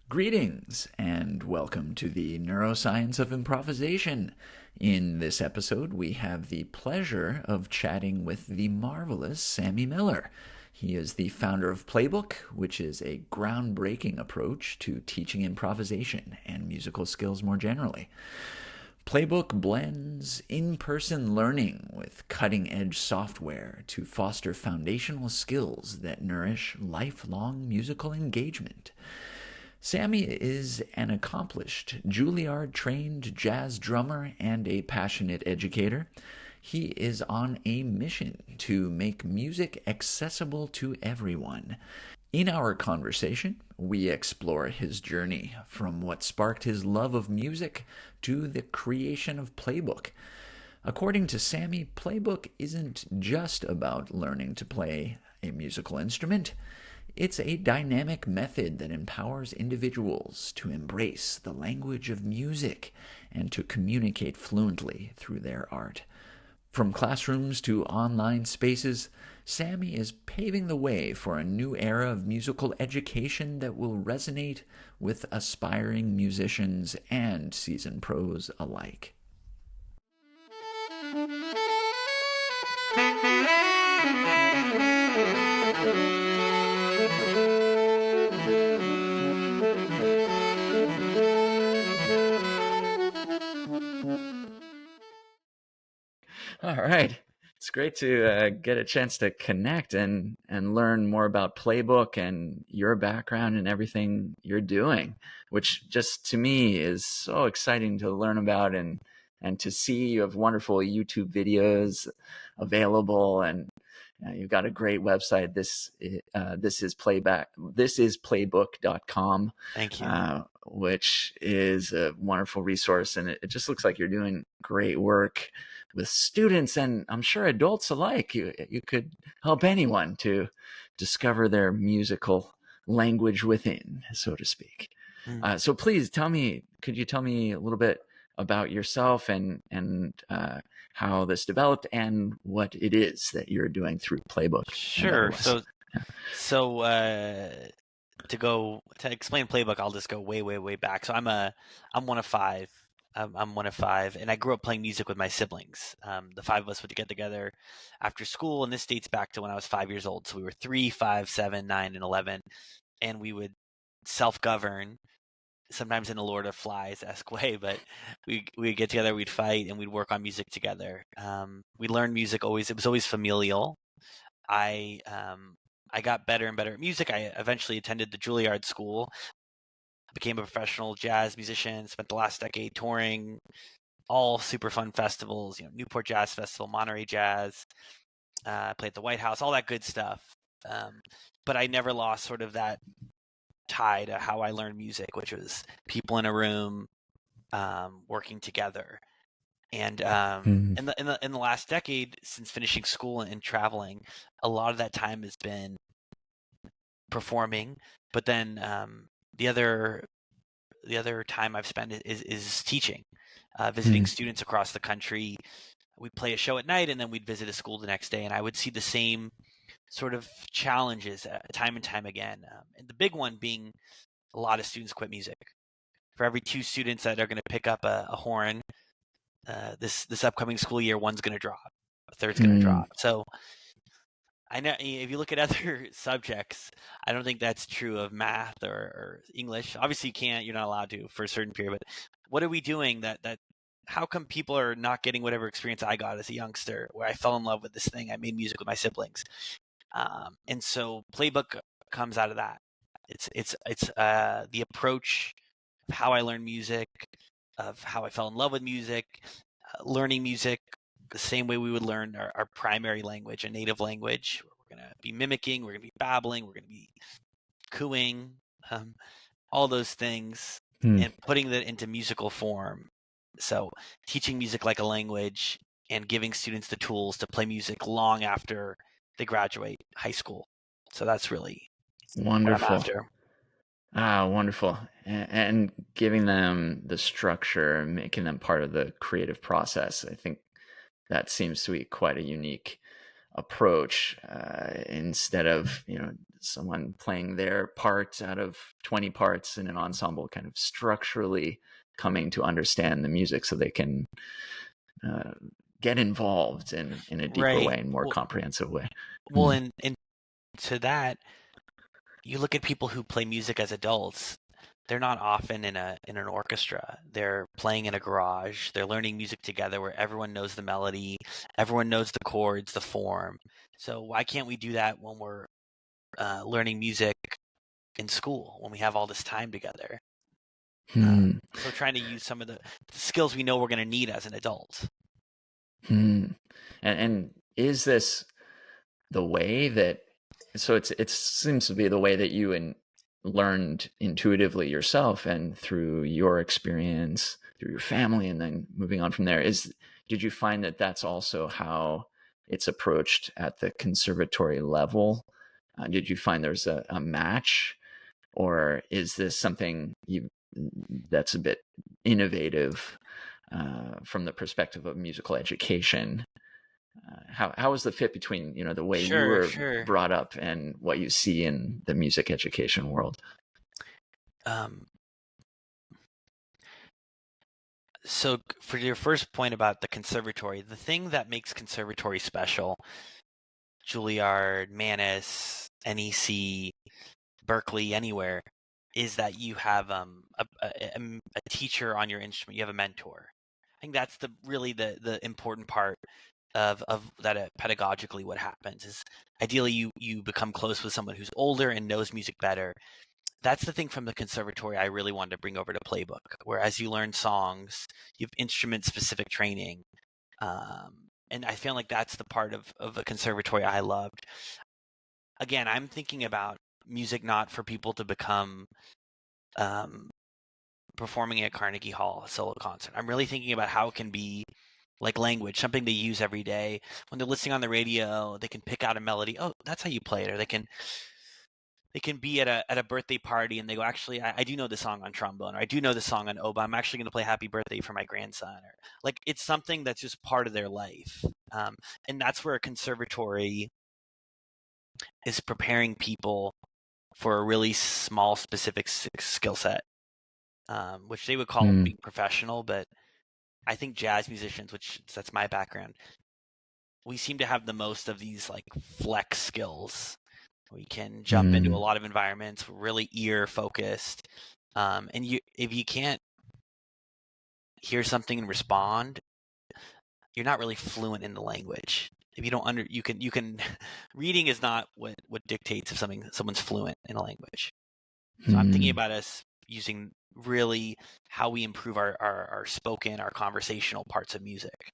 Greetings and welcome to the Neuroscience of Improvisation. In this episode, we have the pleasure of chatting with the marvelous Sammy Miller. He is the founder of Playbook, which is a groundbreaking approach to teaching improvisation and musical skills more generally. Playbook blends in-person learning with cutting-edge software to foster foundational skills that nourish lifelong musical engagement. Sammy is an accomplished Juilliard-trained jazz drummer and a passionate educator. He is on a mission to make music accessible to everyone. In our conversation, we explore his journey from what sparked his love of music to the creation of Playbook. According to Sammy, Playbook isn't just about learning to play a musical instrument. It's a dynamic method that empowers individuals to embrace the language of music and to communicate fluently through their art. From classrooms to online spaces, Sammy is paving the way for a new era of musical education that will resonate with aspiring musicians and seasoned pros alike. All right. It's great to get a chance to connect and learn more about Playbook and your background and everything you're doing, which just to me is so exciting to learn about and to see. You have wonderful YouTube videos available, and you've got a great website. This is playbook.com. Thank you. Which is a wonderful resource, and it just looks like you're doing great work with students and I'm sure adults alike. You could help anyone to discover their musical language within, so to speak. So please could you tell me a little bit about yourself and how this developed and what it is that you're doing through Playbook? Sure. So to explain Playbook, I'll just go way back. So I'm one of five. I'm one of five, and I grew up playing music with my siblings. The five of us would get together after school, and this dates back to when I was 5 years old. So we were 3, 5, 7, 9, and 11, and we would self-govern, sometimes in a Lord of Flies-esque way, but we'd get together, we'd fight, and we'd work on music together. We learned music always. It was always familial. I got better and better at music. I eventually attended the Juilliard school, became a professional jazz musician, spent the last decade touring all super fun festivals, Newport Jazz Festival, Monterey Jazz, played at the White House, all that good stuff. But I never lost sort of that tie to how I learned music, which was people in a room working together. And in the last decade, since finishing school and traveling, a lot of that time has been performing. But then the other time I've spent is teaching, visiting students across the country. We'd play a show at night, and then we'd visit a school the next day, and I would see the same sort of challenges time and time again. And the big one being a lot of students quit music. For every 2 students that are going to pick up a horn, this upcoming school year, one's going to drop, a third's going to drop. So I know if you look at other subjects, I don't think that's true of math or English. Obviously, you're not allowed to for a certain period. But what are we doing that how come people are not getting whatever experience I got as a youngster, where I fell in love with this thing? I made music with my siblings, and so Playbook comes out of that. It's the approach of how I learned music, of how I fell in love with music, learning music the same way we would learn our primary language, a native language. We're going to be mimicking, we're going to be babbling, we're going to be cooing, all those things, and putting that into musical form. So teaching music like a language and giving students the tools to play music long after they graduate high school. So that's really Wonderful. what I'm after. Wonderful. And giving them the structure, making them part of the creative process. I think that seems to be quite a unique approach, instead of, someone playing their part out of 20 parts in an ensemble, kind of structurally coming to understand the music so they can get involved in a deeper Right. way and more comprehensive way. Well, and to that, you look at people who play music as adults. They're not often in an orchestra. They're playing in a garage. They're learning music together where everyone knows the melody, everyone knows the chords, the form. So why can't we do that when we're learning music in school, when we have all this time together? So trying to use some of the skills we know we're going to need as an adult. And is this the way that, so it seems to be the way that you learned intuitively yourself and through your experience, through your family, and then moving on from there, did you find that that's also how it's approached at the conservatory level? Did you find there's a match, or is this something that's a bit innovative from the perspective of musical education? How is the fit between the way you were brought up and what you see in the music education world? So for your first point about the conservatory, the thing that makes conservatory special, Juilliard, Mannes, NEC, Berkeley, anywhere, is that you have a teacher on your instrument. You have a mentor. I think that's really the important part of that. Pedagogically, what happens is ideally you become close with someone who's older and knows music better. That's the thing from the conservatory I really wanted to bring over to Playbook, where as you learn songs, you have instrument-specific training. And I feel like that's the part of a conservatory I loved. Again, I'm thinking about music not for people to become performing at Carnegie Hall, a solo concert. I'm really thinking about how it can be like language, something they use every day. When they're listening on the radio, they can pick out a melody. Oh, that's how you play it. Or they can be at a birthday party and they go, actually, I do know the song on trombone, or I do know the song on oboe. I'm actually going to play Happy Birthday for my grandson. Or like it's something that's just part of their life. And that's where a conservatory is preparing people for a really small, specific skill set, which they would call being professional. But I think jazz musicians, which that's my background, we seem to have the most of these like flex skills. We can jump into a lot of environments, really ear focused. And if you can't hear something and respond, you're not really fluent in the language. If you don't you can reading is not what dictates if someone's fluent in a language. So I'm thinking about us using really how we improve our spoken, our conversational parts of music.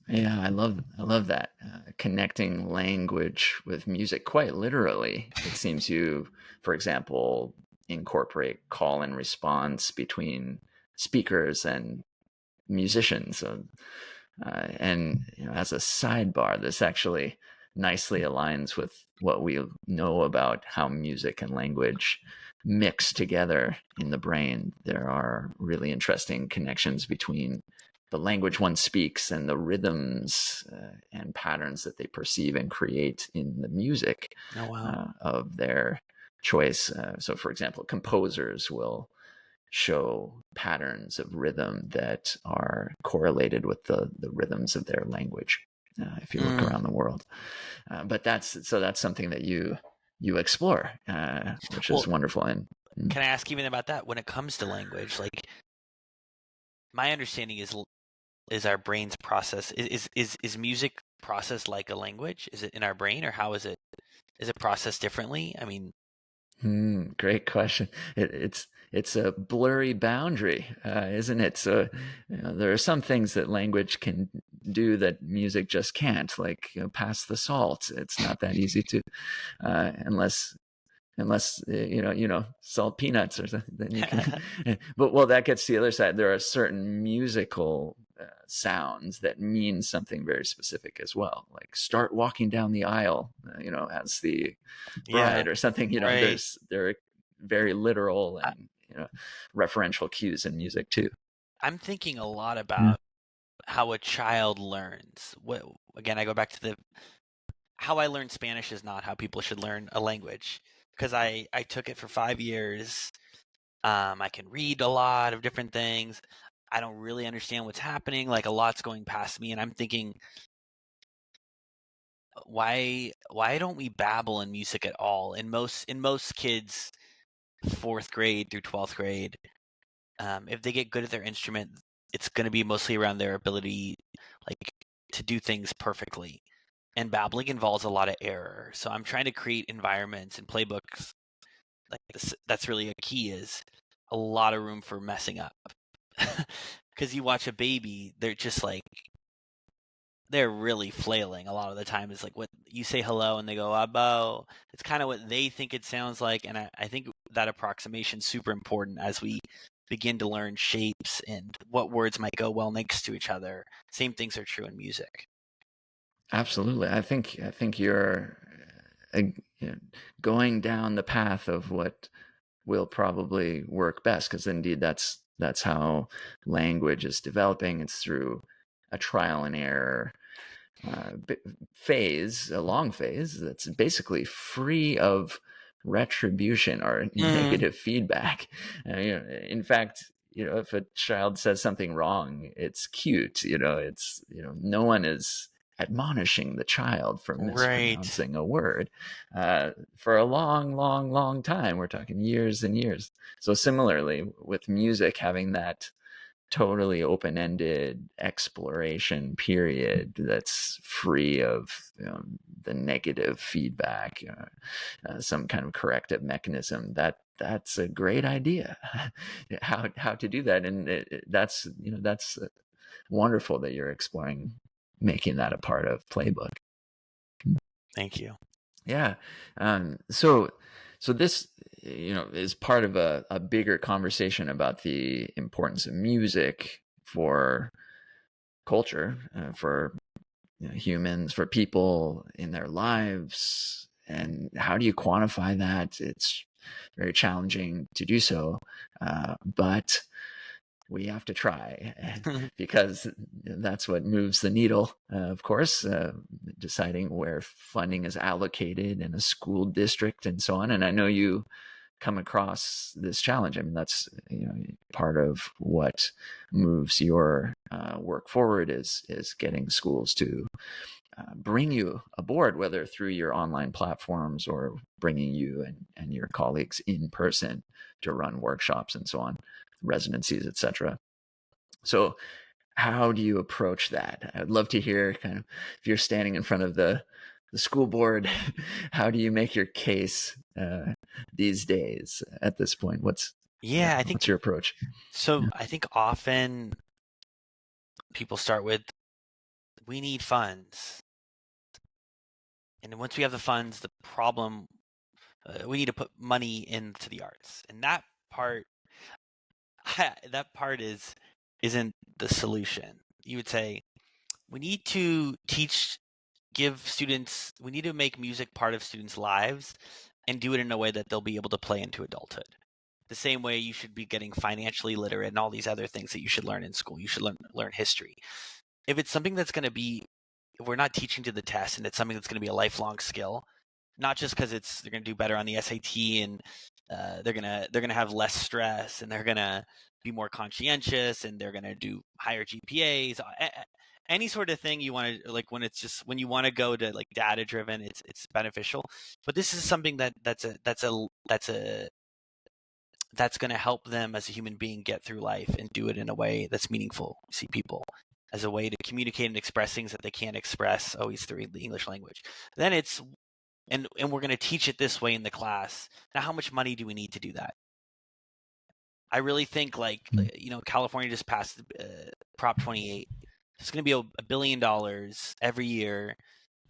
Yeah, I love that. Connecting language with music quite literally. It seems you, for example, incorporate call and response between speakers and musicians. And as a sidebar, this actually nicely aligns with what we know about how music and language mix together in the brain. There are really interesting connections between the language one speaks and the rhythms and patterns that they perceive and create in the music of their choice. So, for example, composers will show patterns of rhythm that are correlated with the rhythms of their language, if you look around the world. But that's something that you explore, which is wonderful. And can I ask even about that? When it comes to language, like my understanding is our brain's process is music processed like a language? Is it in our brain, or how is it processed differently? I mean, great question. It's a blurry boundary, isn't it? So there are some things that language can do that music just can't, like pass the salt. It's not that easy to, unless salt peanuts or something. Then you can. But that gets to the other side. There are certain musical sounds that mean something very specific as well, like start walking down the aisle, as the bride or something. There are very literal and referential cues in music too. I'm thinking a lot about how a child learns. Again, I go back to how I learned Spanish is not how people should learn a language, because I took it for 5 years. I can read a lot of different things. I don't really understand what's happening. Like, a lot's going past me, and I'm thinking, why don't we babble in music at all? In most kids, 4th grade through 12th grade, if they get good at their instrument, it's going to be mostly around their ability, like, to do things perfectly. And babbling involves a lot of error. So I'm trying to create environments and playbooks like this. That's really a key, is a lot of room for messing up. Because you watch a baby, they're just like, they're really flailing a lot of the time. It's like, what you say hello and they go abo. It's kind of what they think it sounds like. And I think that approximation is super important as we begin to learn shapes and what words might go well next to each other. Same things are true in music. Absolutely. I think you're going down the path of what will probably work best, because indeed that's how language is developing. It's through a trial and error phase, a long phase that's basically free of retribution or negative feedback. In fact, if a child says something wrong, it's cute. No one is admonishing the child for Right. mispronouncing a word for a long, long, long time. We're talking years and years. So similarly, with music, having that totally open-ended exploration period that's free of the negative feedback, some kind of corrective mechanism, that's a great idea. how to do that, and that's wonderful that you're exploring making that a part of Playbook. Thank you. Yeah. So this, is part of a bigger conversation about the importance of music for culture, for humans, for people in their lives. And how do you quantify that? It's very challenging to do so, but we have to try, because that's what moves the needle, of course, deciding where funding is allocated in a school district and so on. And I know you come across this challenge. I mean, that's part of what moves your work forward is getting schools to bring you aboard, whether through your online platforms or bringing you and your colleagues in person to run workshops and so on, residencies, etc. So how do you approach that? I'd love to hear, kind of, if you're standing in front of the school board, how do you make your case these days at this point? What's Yeah, I what's think your approach? so. I think often people start with, we need funds. And then once we have the funds, the problem, we need to put money into the arts. And that part, that part isn't the solution. You would say, we need to we need to make music part of students' lives and do it in a way that they'll be able to play into adulthood. The same way you should be getting financially literate and all these other things that you should learn in school. You should learn history. If it's something that's going to be, if we're not teaching to the test and it's something that's going to be a lifelong skill, not just because they're going to do better on the SAT and they're gonna have less stress and they're gonna be more conscientious and they're gonna do higher GPAs. Any sort of thing you want to, like, when you want to go to like data driven, it's beneficial. But this is something that's going to help them as a human being get through life and do it in a way that's meaningful. See people as a way to communicate and express things that they can't express always through the English language. Then it's and we're going to teach it this way in the class. Now, how much money do we need to do that? I really think, like, California just passed Prop 28. It's going to be $1 billion every year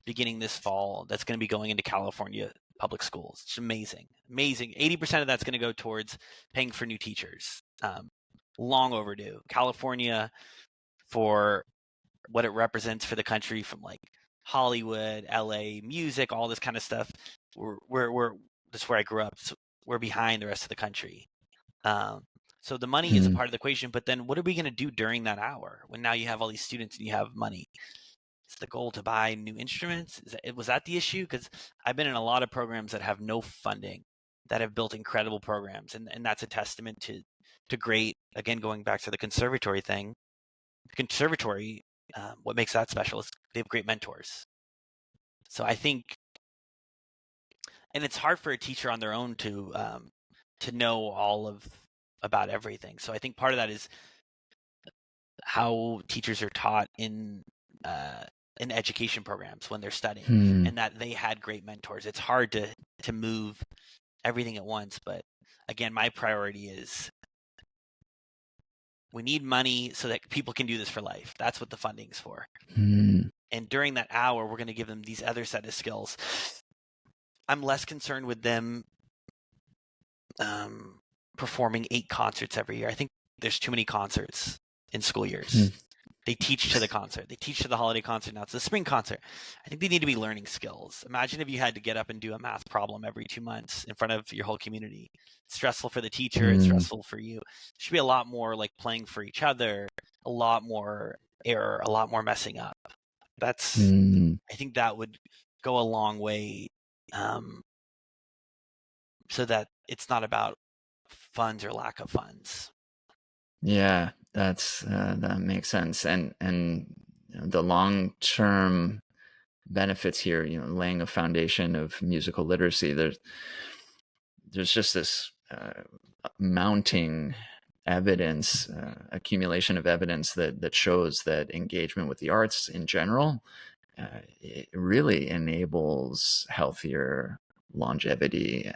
beginning this fall that's going to be going into California public schools. It's amazing. 80% of that's going to go towards paying for new teachers. Long overdue. California, for what it represents for the country, from like Hollywood, LA, music, all this kind of stuff. We're that's where I grew up. So we're behind the rest of the country. So the money is a part of the equation, but then what are we going to do during that hour when now you have all these students and you have money? the goal to buy new instruments? Was that the issue? Because I've been in a lot of programs that have no funding, that have built incredible programs, and that's a testament to great. Again, going back to the conservatory thing, the conservatory, what makes that special is they have great mentors. So I think, and it's hard for a teacher on their own to know about everything. So I think part of that is how teachers are taught in education programs when they're studying, and that they had great mentors. It's hard to move everything at once, but again, my priority is we need money so that people can do this for life. That's what the funding's for. And during that hour, we're going to give them these other set of skills. I'm less concerned with them performing 8 concerts every year. I think there's too many concerts in school years. They teach to the concert. They teach to the holiday concert. Now it's the spring concert. I think they need to be learning skills. Imagine if you had to get up and do a math problem every 2 months in front of your whole community. It's stressful for the teacher. It's stressful for you. It should be a lot more like playing for each other, a lot more error, a lot more messing up. That's, I think that would go a long way, so that it's not about funds or lack of funds. Yeah, that makes sense. And the long-term benefits here, laying a foundation of musical literacy, there's just this mounting evidence, accumulation of evidence that shows that engagement with the arts in general, it really enables healthier longevity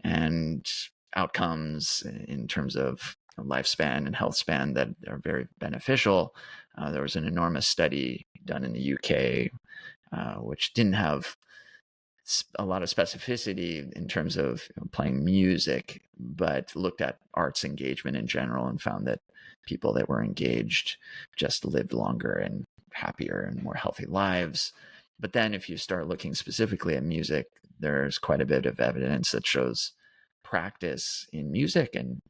and outcomes in terms of lifespan and health span that are very beneficial. There was an enormous study done in the UK, which didn't have a lot of specificity in terms of playing music, but looked at arts engagement in general and found that people that were engaged just lived longer and happier and more healthy lives. But then if you start looking specifically at music, there's quite a bit of evidence that shows practice in music and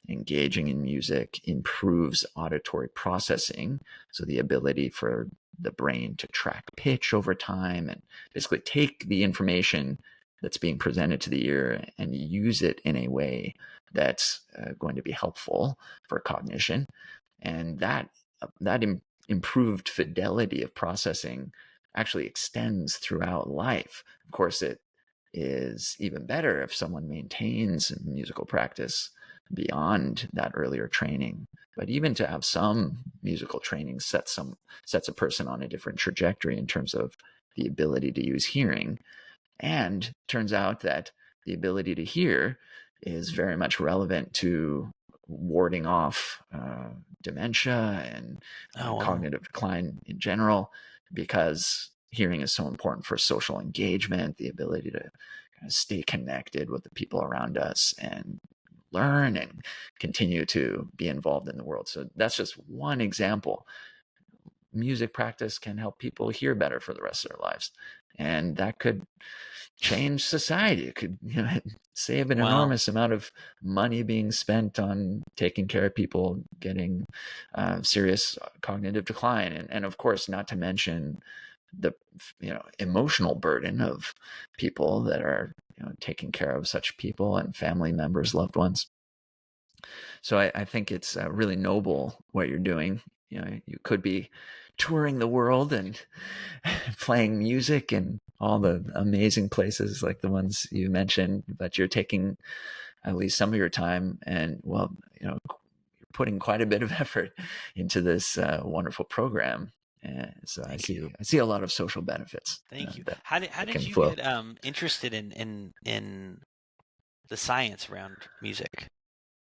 engaging in music improves auditory processing. So the ability for the brain to track pitch over time and basically take the information that's being presented to the ear and use it in a way that's going to be helpful for cognition. And that improved fidelity of processing actually extends throughout life. Of course, it is even better if someone maintains musical practice beyond that earlier training. But even to have some musical training sets a person on a different trajectory in terms of the ability to use hearing. And turns out that the ability to hear is very much relevant to warding off dementia and cognitive decline in general, because hearing is so important for social engagement, the ability to kind of stay connected with the people around us and learn and continue to be involved in the world. So that's just one example. Music practice can help people hear better for the rest of their lives. And that could change society. It could save an enormous amount of money being spent on taking care of people getting serious cognitive decline. And of course, not to mention the emotional burden of people that are taking care of such people and family members, loved ones. So I think it's really noble what you're doing. You could be touring the world and playing music in all the amazing places like the ones you mentioned, but you're taking at least some of your time and you're putting quite a bit of effort into this wonderful program. So I see a lot of social benefits. Thank you. How did you get interested in the science around music?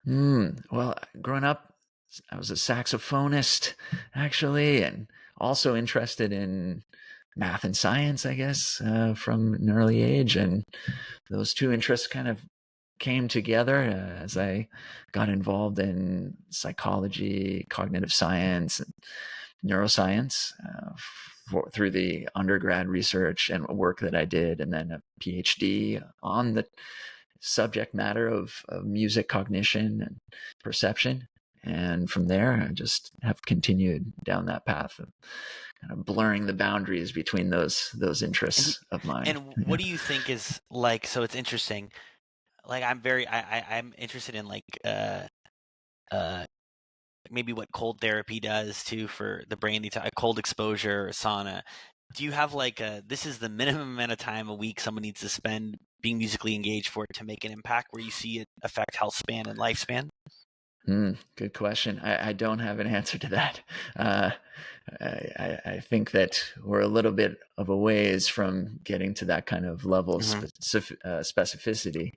Well, growing up, I was a saxophonist actually, and also interested in math and science, I guess, from an early age. And those two interests kind of came together as I got involved in psychology, cognitive science, and neuroscience through the undergrad research and work that I did, and then a PhD on the subject matter of music cognition and perception. And from there, I just have continued down that path of kind of blurring the boundaries between those And interests of mine. and what do you think is like? So it's interesting. Like I'm interested in like uh maybe what cold therapy does too for the brain, a cold exposure or sauna. Do you have like this is the minimum amount of time a week someone needs to spend being musically engaged for it to make an impact where you see it affect health span and lifespan? Good question. I don't have an answer to that. Uh, I think that we're a little bit of a ways from getting to that kind of level of Hmm. specificity.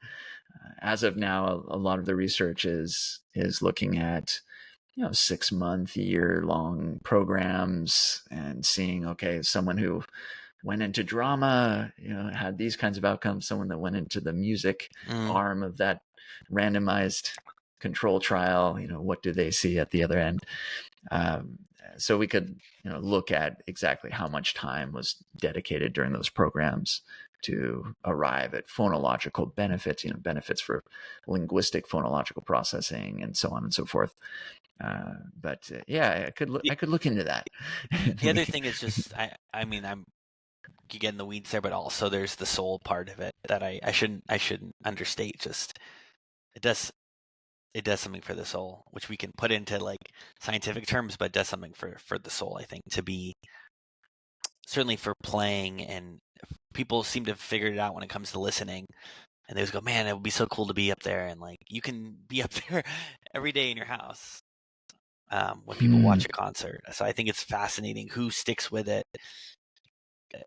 As of now, a lot of the research is looking at 6-month, year-long programs and seeing, okay, someone who went into drama, had these kinds of outcomes. Someone that went into the music Mm. arm of that randomized control trial, what do they see at the other end? Um, so we could, look at exactly how much time was dedicated during those programs to arrive at phonological benefits, benefits for linguistic phonological processing and so on and so forth. But yeah, The, I could look into that. the other thing is just I mean I'm you get in the weeds there, but also there's the soul part of it that I shouldn't understate. Just it does it does something for the soul, which we can put into like scientific terms, but it does something for the soul. I think to be certainly for playing, and people seem to have figured it out when it comes to listening. And they just go, man, it would be so cool to be up there, and like you can be up there every day in your house when people Hmm. watch a concert. So I think it's fascinating who sticks with it.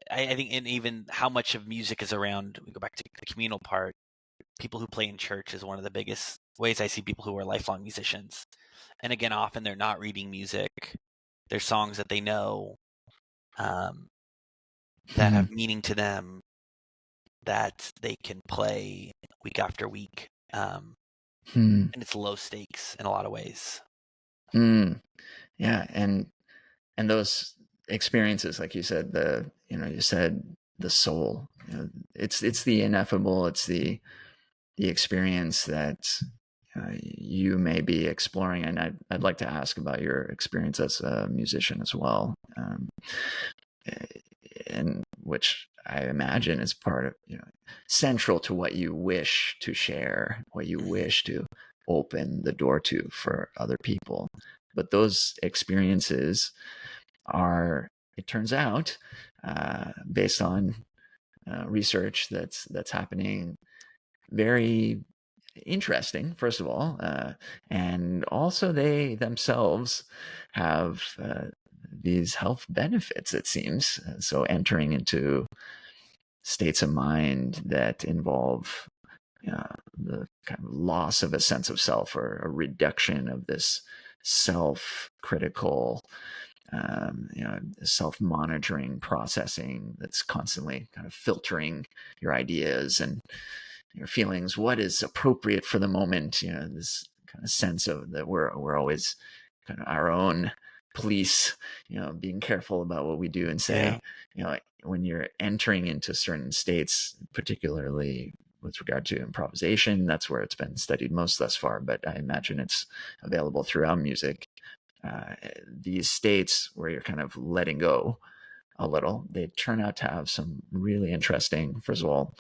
I think, and even how much of music is around. We go back to the communal part. People who play in church is one of the biggest ways I see people who are lifelong musicians. And again, often they're not reading music. They're songs that they know um, that Hmm. have meaning to them that they can play week after week. Hmm. And it's low stakes in a lot of ways. Hmm. Yeah, and those experiences, like you said, you said the soul. It's the ineffable. It's the experience that you may be exploring, and I'd like to ask about your experience as a musician as well, and which I imagine is part of central to what you wish to share, what you Mm-hmm. wish to open the door to for other people. But those experiences are, it turns out, based on research that's happening, very interesting, first of all, and also they themselves have these health benefits, it seems. So entering into states of mind that involve the kind of loss of a sense of self, or a reduction of this self-critical, self-monitoring processing that's constantly kind of filtering your ideas and your feelings, what is appropriate for the moment. This kind of sense of that we're always kind of our own police, being careful about what we do and Yeah. say. When you're entering into certain states, particularly with regard to improvisation, that's where it's been studied most thus far, but I imagine it's available throughout music. These states where you're kind of letting go a little, they turn out to have some really interesting, first of all,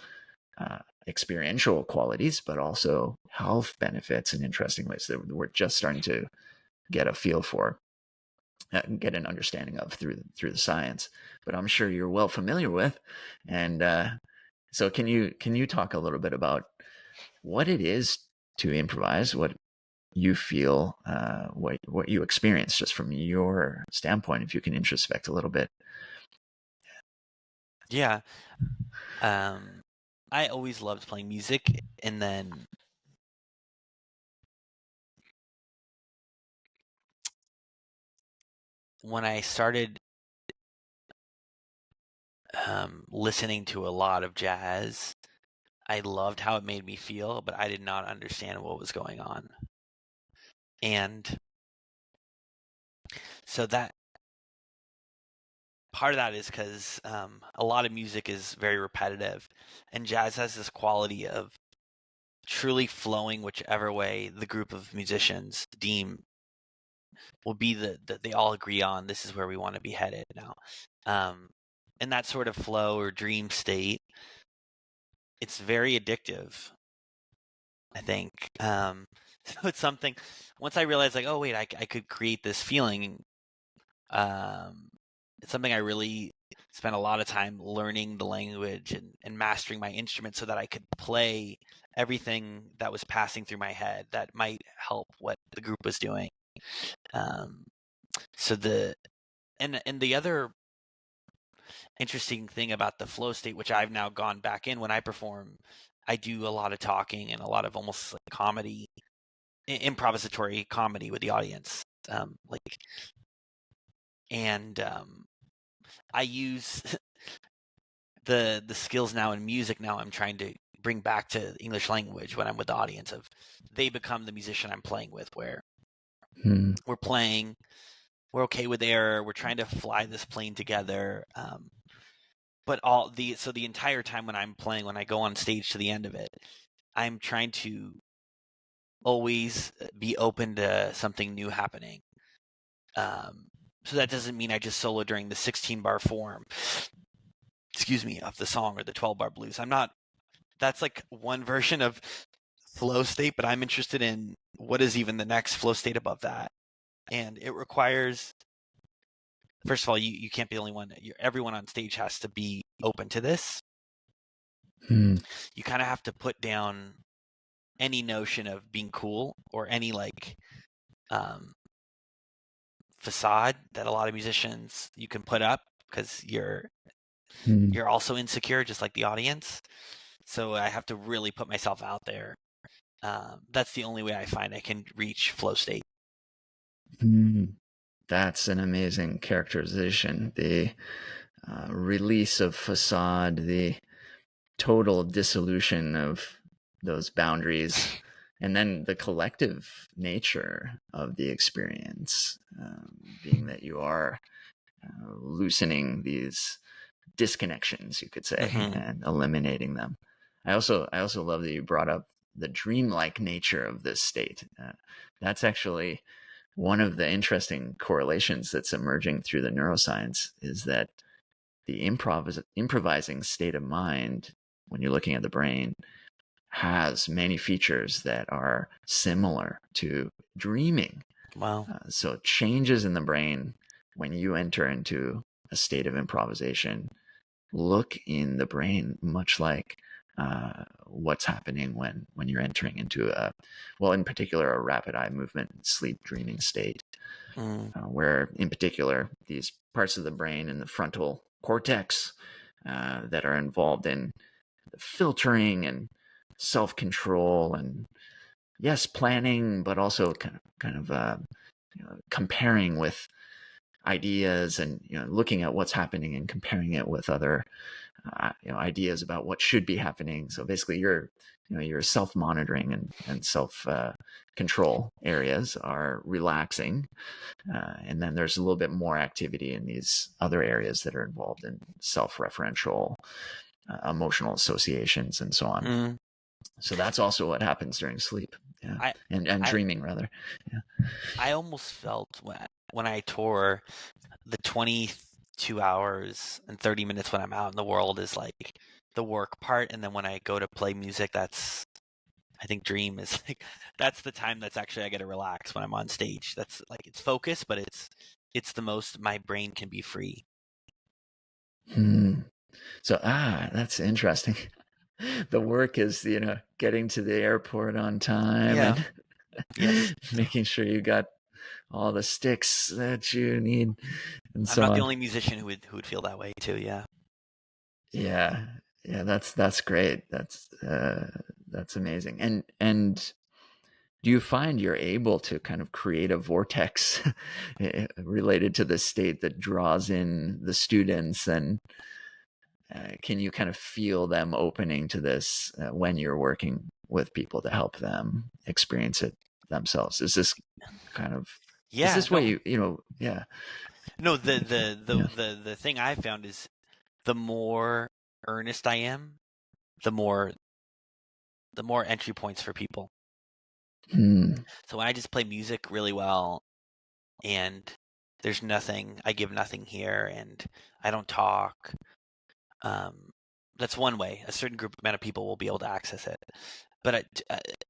experiential qualities, but also health benefits in interesting ways that we're just starting to get a feel for, get an understanding of through the science. But I'm sure you're well familiar with, and so can you talk a little bit about what it is to improvise, what you feel, what you experience, just from your standpoint, if you can introspect a little bit. Yeah. Um, I always loved playing music. And then when I started listening to a lot of jazz, I loved how it made me feel, but I did not understand what was going on. And so that part of that is because a lot of music is very repetitive, and jazz has this quality of truly flowing whichever way the group of musicians deem will be that they all agree on this is where we want to be headed now. And that sort of flow or dream state, it's very addictive, I think. So it's something, once I realized like, oh wait, I could create this feeling. It's something I really spent a lot of time learning the language and mastering my instrument so that I could play everything that was passing through my head that might help what the group was doing. So the other interesting thing about the flow state, which I've now gone back in when I perform, I do a lot of talking and a lot of almost like comedy, improvisatory comedy with the audience. I use the skills now in music. Now I'm trying to bring back to the English language when I'm with the audience. Of they become the musician I'm playing with, where we're playing, we're okay with error, we're trying to fly this plane together. But the entire time when I'm playing, when I go on stage to the end of it, I'm trying to always be open to something new happening. So that doesn't mean I just solo during the 16-bar form, of the song or the 12-bar blues. That's like one version of flow state, but I'm interested in what is even the next flow state above that. And it requires, first of all, you can't be the only one. Everyone on stage has to be open to this. You kind of have to put down any notion of being cool or any like facade that a lot of musicians you can put up, because you're also insecure just like the audience. So I have to really put myself out there. That's the only way I find I can reach flow state. That's an amazing characterization. The release of facade, the total dissolution of those boundaries, and then the collective nature of the experience, being that you are loosening these disconnections, you could say, and eliminating them. I also love that you brought up the dreamlike nature of this state. That's actually one of the interesting correlations that's emerging through the neuroscience, is that the improvising state of mind, when you're looking at the brain, has many features that are similar to dreaming. Wow. So changes in the brain when you enter into a state of improvisation look in the brain much like what's happening when you're entering into in particular, a rapid eye movement sleep dreaming state, where in particular these parts of the brain in the frontal cortex that are involved in filtering and self-control and planning, but also kind of comparing with ideas and looking at what's happening and comparing it with other ideas about what should be happening. So basically your self-monitoring and self-control areas are relaxing, and then there's a little bit more activity in these other areas that are involved in self-referential emotional associations and so on. So that's also what happens during sleep, and dreaming rather. I almost felt when I tour, the 22 hours and 30 minutes when I'm out in the world is like the work part, and then when I go to play music, I think dream is like that's the time that's actually I get to relax when I'm on stage. That's like it's focused, but it's the most my brain can be free. So that's interesting. The work is getting to the airport on time, and yes, making sure you got all the sticks that you need, and I'm so not on. the only musician who would feel that way too. Yeah, that's great. That's amazing. And do you find you're able to kind of create a vortex related to the state that draws in the students, and can you kind of feel them opening to this when you're working with people to help them experience it themselves? Is this kind of is this what No, the thing I found is the more earnest I am, the more entry points for people. So when I just play music really well, and there's nothing. I give nothing here, and I don't talk. That's one way. A certain group amount of people will be able to access it. But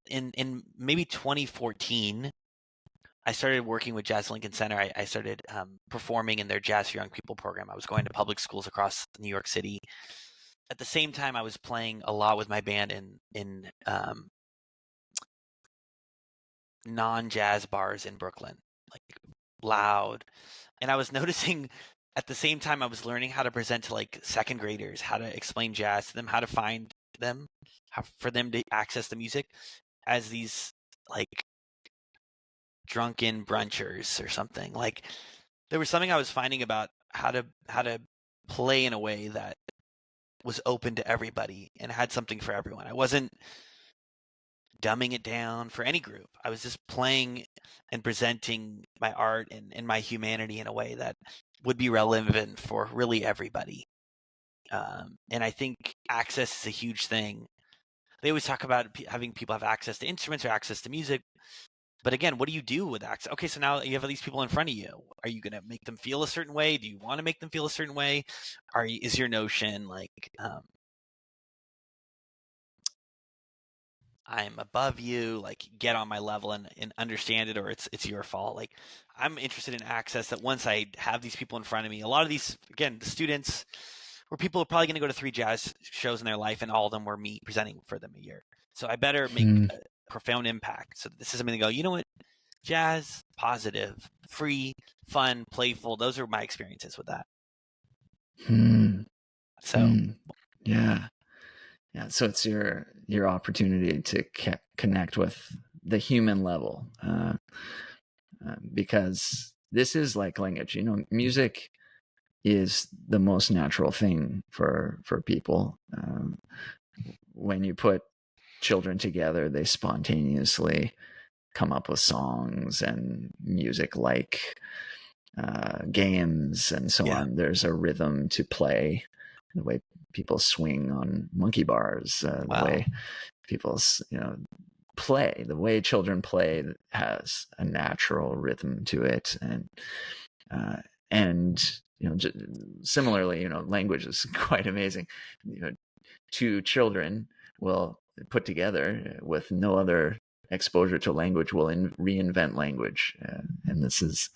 in maybe 2014, I started working with Jazz Lincoln Center. I started performing in their Jazz for Young People program. I was going to public schools across New York City. At the same time, I was playing a lot with my band in non-jazz bars in Brooklyn, like loud. And I was noticing at the same time I was learning how to present to like second graders, how to explain jazz to them, how to find them, how for them to access the music as these like drunken brunchers or something. Like there was something I was finding about how to play in a way that was open to everybody and had something for everyone. I wasn't dumbing it down for any group. I was just playing and presenting my art and my humanity in a way that would be relevant for really everybody. And I think access is a huge thing. They always talk about having people have access to instruments or access to music. But again, what do you do with access? Okay, so now you have all these people in front of you. Are you going to make them feel a certain way? Do you want to make them feel a certain way? Is your notion like I'm above you, like get on my level and understand it, or it's your fault? Like I'm interested in access that once I have these people in front of me, a lot of these, again, the students where people are probably going to go to 3 jazz shows in their life and all of them were me presenting for them a year. So I better make a profound impact. So this is something to go, you know what? Jazz, positive, free, fun, playful. Those are my experiences with that. So yeah. Yeah, so it's your opportunity to connect with the human level, because this is like language. You know, music is the most natural thing for people. When you put children together, they spontaneously come up with songs and music like games and so on. There's a rhythm to play, the way people swing on monkey bars, the way people, play, the way children play has a natural rhythm to it. And similarly, language is quite amazing. Two children will put together with no other exposure to language will reinvent language. And this is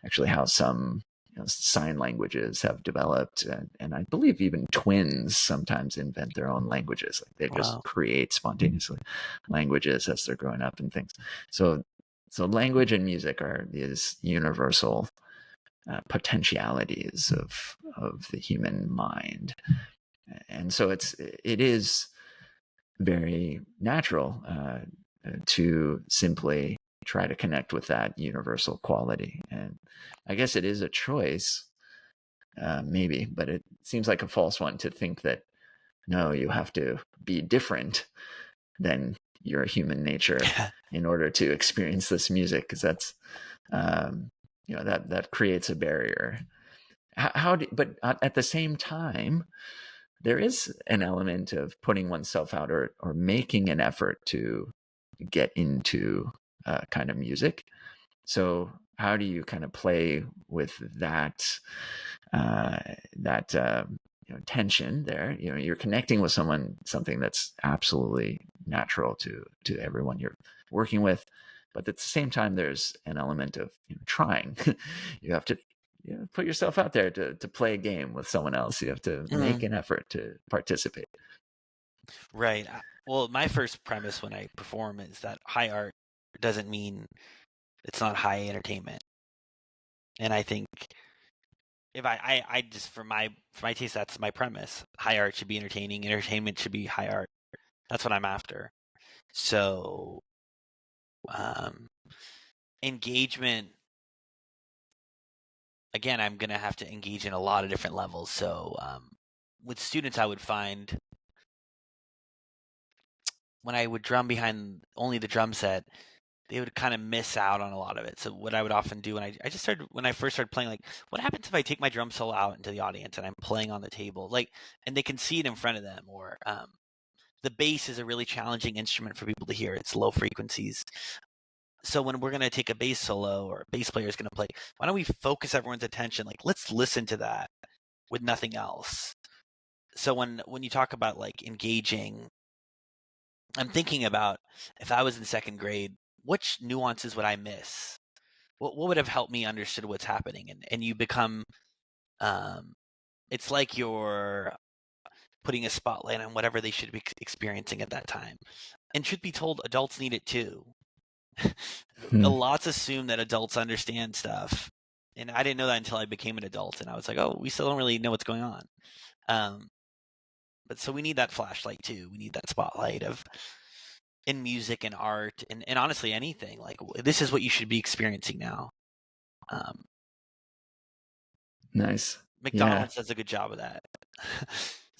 actually how some sign languages have developed. And I believe even twins sometimes invent their own languages. Like they just create spontaneously languages as they're growing up and things. So language and music are these universal potentialities of the human mind. And so it is very natural to simply try to connect with that universal quality. And I guess it is a choice, maybe, but it seems like a false one to think that, no, you have to be different than your human nature in order to experience this music, because that's, that creates a barrier. But at the same time, there is an element of putting oneself out or making an effort to get into kind of music. So how do you kind of play with that tension there? You're connecting with something that's absolutely natural to everyone you're working with, but at the same time, there's an element of trying. You have to put yourself out there to play a game with someone else. You have to make an effort to participate. Right. Well, my first premise when I perform is that high art doesn't mean it's not high entertainment. And I think if I just for my taste, that's my premise. High art should be entertaining. Entertainment should be high art. That's what I'm after. So, engagement. Again, I'm gonna have to engage in a lot of different levels. So, with students, I would find when I would drum behind only the drum set, they would kind of miss out on a lot of it. So what I would often do, and when I first started playing, like, what happens if I take my drum solo out into the audience and I'm playing on the table, like, and they can see it in front of them, or the bass is a really challenging instrument for people to hear. It's low frequencies. So when we're going to take a bass solo or a bass player is going to play, why don't we focus everyone's attention? Like, let's listen to that with nothing else. So when you talk about like engaging, I'm thinking about if I was in second grade, which nuances would I miss? What would have helped me understood what's happening? And you become, um, it's like you're putting a spotlight on whatever they should be experiencing at that time. And truth be told, adults need it too. Hmm. Lots assume that adults understand stuff. And I didn't know that until I became an adult. And I was like, oh, we still don't really know what's going on. Um, but so we need that flashlight too. We need that spotlight of in music and art and honestly anything. Like this is what you should be experiencing now. Um, Nice. Yeah. McDonald's does a good job of that.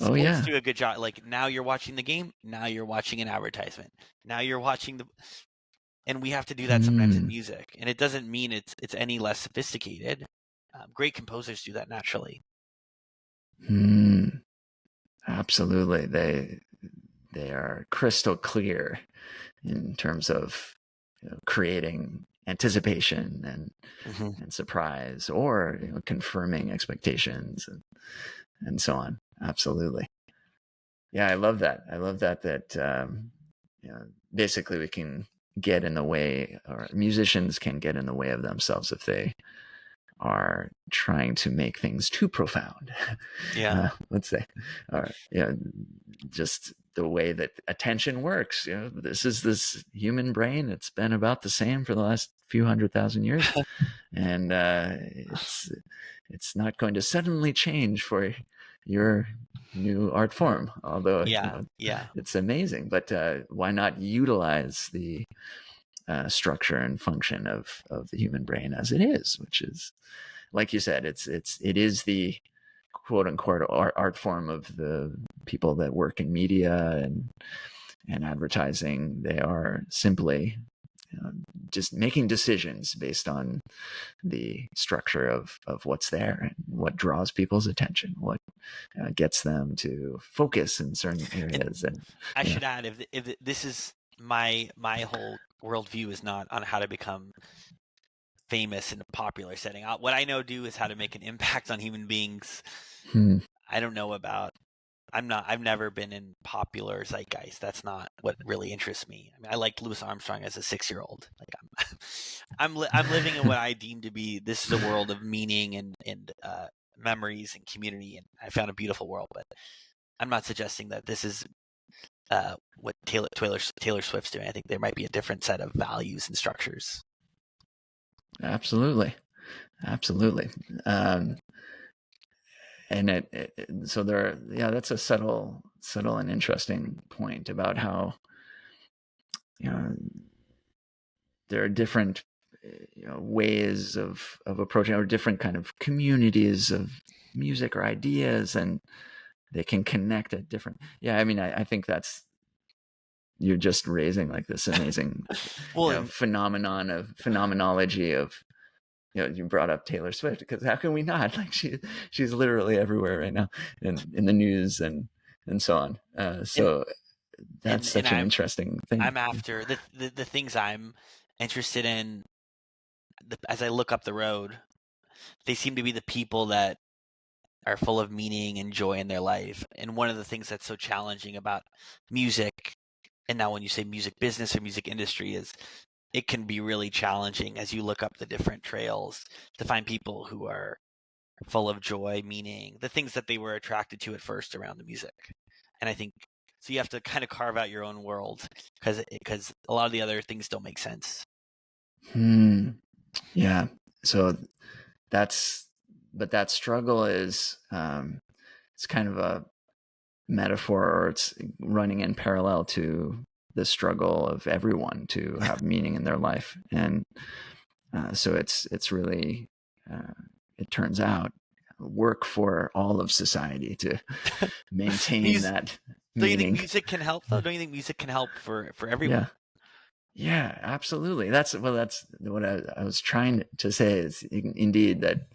Oh, Sports yeah. do a good job. Like now you're watching the game. Now you're watching an advertisement. Now you're watching and we have to do that sometimes in Hmm. music. And it doesn't mean it's any less sophisticated. Great composers do that naturally. Hmm. Absolutely. They are crystal clear in terms of creating anticipation Mm-hmm. and surprise, or confirming expectations and so on. Absolutely. Yeah, I love that. I love that basically we can get in the way, or musicians can get in the way of themselves if they are trying to make things too profound. Yeah. Let's say, or just the way that attention works. This is this human brain. It's been about the same for the last few 100,000 years, and it's not going to suddenly change for your new art form. Although Yeah. Yeah. it's amazing, but why not utilize the structure and function of the human brain as it is, which is, like you said, it is the quote unquote art form of the people that work in media and advertising. They are simply just making decisions based on the structure of what's there and what draws people's attention, what gets them to focus in certain And areas. And I yeah. should add, if this is my whole worldview is not on how to become famous in a popular setting. What I know do is how to make an impact on human beings. Hmm. I don't know about. I've never been in popular zeitgeist. That's not what really interests me. I mean, I liked Louis Armstrong as a 6-year-old. Like I'm living in what I deem to be, this is a world of meaning and memories and community. And I found a beautiful world, but I'm not suggesting that this is what Taylor Swift's doing. I think there might be a different set of values and structures. Absolutely. Absolutely. And so there, yeah, that's a subtle and interesting point about how, you know, there are different, ways of approaching, or different kind of communities of music or ideas, and they can connect at different. Yeah, I mean, I think that's, you're just raising like this amazing, Well, phenomenology of, you brought up Taylor Swift, because how can we not? Like she's literally everywhere right now, in the news and so on. and So that's and such an I'm interesting thing. I'm after the things I'm interested in. As I look up the road, they seem to be the people that are full of meaning and joy in their life. And one of the things that's so challenging about music, and now when you say music business or music industry, is it can be really challenging as you look up the different trails to find people who are full of joy, meaning, the things that they were attracted to at first around the music. And I think so you have to kind of carve out your own world because a lot of the other things don't make sense. Hmm. Yeah. So that's, but that struggle is, it's kind of a metaphor, or it's running in parallel to the struggle of everyone to have meaning in their life. And so it's really, uh, it turns out, work for all of society to maintain Music, that don't you think meaning. music can help though? Don't you think music can help for everyone? Yeah. Yeah, absolutely. That's what I was trying to say, is indeed that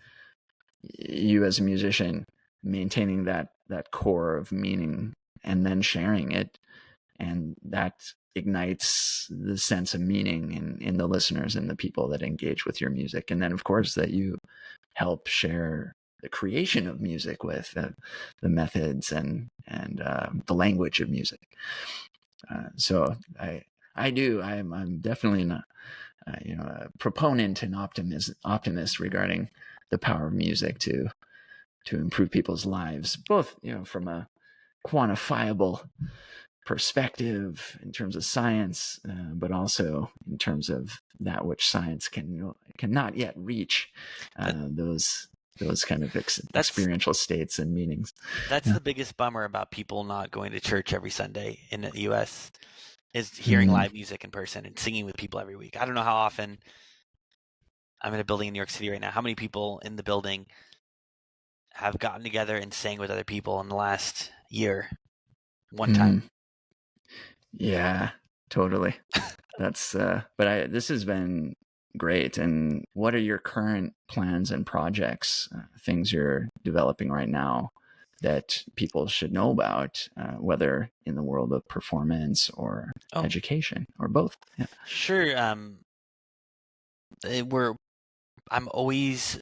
you as a musician maintaining that core of meaning and then sharing it, and that ignites the sense of meaning in the listeners and the people that engage with your music. And then, of course, that you help share the creation of music with the methods and the language of music. So I'm definitely not, a proponent and optimist regarding the power of music to improve people's lives, both, from a quantifiable perspective in terms of science, but also in terms of that which science cannot yet reach, those kind of experiential states and meanings. That's the biggest bummer about people not going to church every Sunday in the U.S. is hearing live music in person and singing with people every week. I don't know how often. I'm in a building in New York City right now. How many people in the building have gotten together and sang with other people in the last year one time? Yeah, totally. That's but this has been great. And what are your current plans and projects, things you're developing right now that people should know about, whether in the world of performance or education or both? Yeah. Sure. I'm always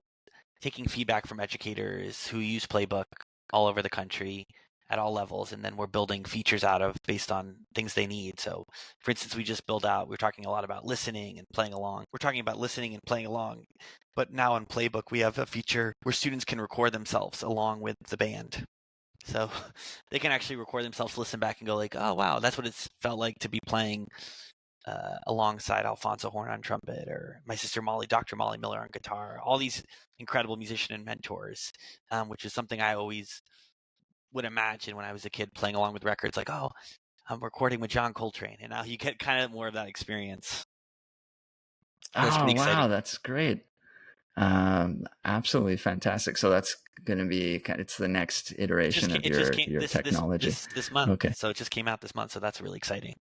taking feedback from educators who use Playbook all over the country at all levels, and then we're building features based on things they need. So, for instance, we're talking a lot about listening and playing along. But now in Playbook, we have a feature where students can record themselves along with the band. So they can actually record themselves, listen back, and go like, oh, wow, that's what it's felt like to be playing alongside Alfonso Horn on trumpet, or my sister Dr. Molly Miller on guitar, all these incredible musician and mentors, which is something I always would imagine when I was a kid playing along with records, like, oh, I'm recording with John Coltrane, and now you get kind of more of that experience. So that's pretty exciting. Wow, that's great. Absolutely fantastic. So that's going to be, it's the next iteration of your technology. This month. Okay. So it just came out this month. So that's really exciting.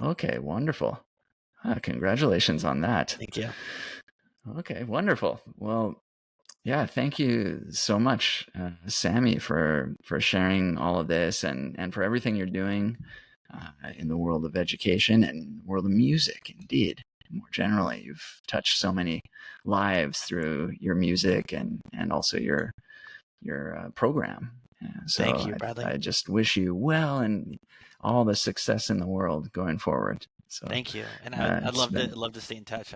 Okay, wonderful. Congratulations on that. Thank you. Okay, wonderful. Well, yeah, thank you so much, Sammy, for sharing all of this and for everything you're doing in the world of education and world of music. Indeed, more generally, you've touched so many lives through your music and also your program. So thank you, Bradley. I just wish you well and all the success in the world going forward. So thank you, and I'd love to stay in touch.